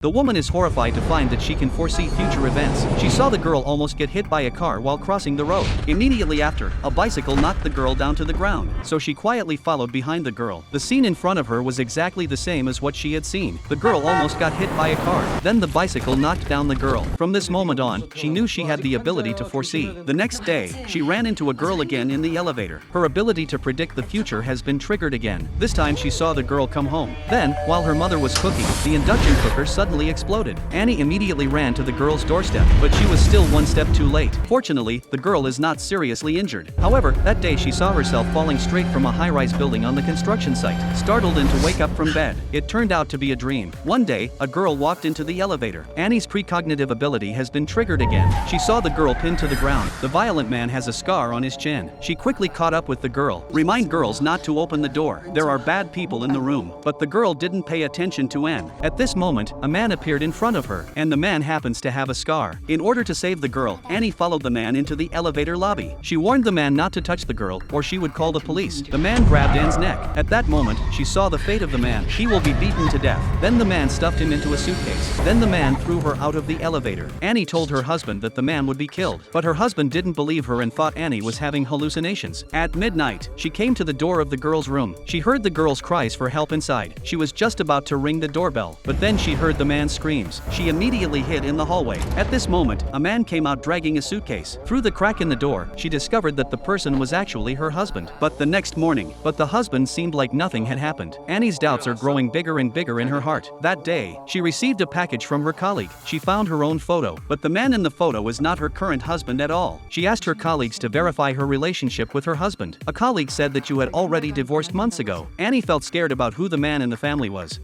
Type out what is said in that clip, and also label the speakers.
Speaker 1: The woman is horrified to find that she can foresee future events. She saw the girl almost get hit by a car while crossing the road. Immediately after, a bicycle knocked the girl down to the ground, so she quietly followed behind the girl. The scene in front of her was exactly the same as what she had seen. The girl almost got hit by a car. Then the bicycle knocked down the girl. From this moment on, she knew she had the ability to foresee. The next day, she ran into a girl again in the elevator. Her ability to predict the future has been triggered again. This time she saw the girl come home. Then, while her mother was cooking, the induction cooker suddenly exploded. Annie immediately ran to the girl's doorstep, but she was still one step too late. Fortunately, the girl is not seriously injured. However, that day she saw herself falling straight from a high-rise building on the construction site. Startled and to wake up from bed, it turned out to be a dream. One day, a girl walked into the elevator. Annie's precognitive ability has been triggered again. She saw the girl pinned to the ground. The violent man has a scar on his chin. She quickly caught up with the girl. Remind girls not to open the door. There are bad people in the room. But the girl didn't pay attention to Anne. At this moment, a man appeared in front of her, and the man happens to have a scar. In order to save the girl, Annie followed the man into the elevator lobby. She warned the man not to touch the girl, or she would call the police. The man grabbed Anne's neck. At that moment, she saw the fate of the man. He will be beaten to death. Then the man stuffed him into a suitcase. Then the man threw her out of the elevator. Annie told her husband that the man would be killed, but her husband didn't believe her and thought Annie was having hallucinations. At midnight, she came to the door of the girl's room. She heard the girl's cries for help inside. She was just about to ring the doorbell, but then she heard the man's screams. She immediately hid in the hallway. At this moment, a man came out dragging a suitcase. Through the crack in the door, she discovered that the person was actually her husband. But the next morning, the husband seemed like nothing had happened. Annie's doubts are growing bigger and bigger in her heart. That day, she received a package from her colleague. She found her own photo, but the man in the photo is not her current husband at all. She asked her colleagues to verify her relationship with her husband. A colleague said that you had already divorced months ago. Annie felt scared about who the man in the family was.